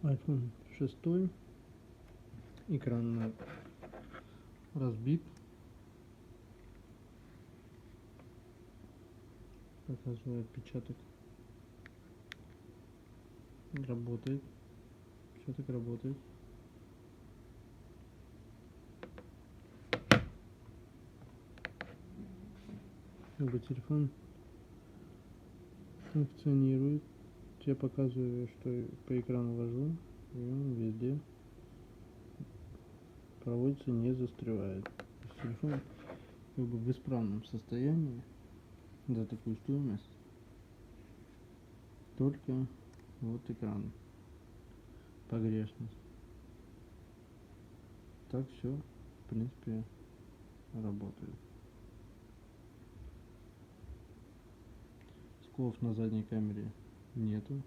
iPhone 6, экран разбит, показываю отпечаток, работает, отпечаток работает. Телефон функционирует. Я показываю, что по экрану вожу, и он везде проводится, не застревает. Телефон в исправном состоянии за такую стоимость. Только вот экран, погрешность. Так все, в принципе, работает. Сколов на задней камере нету.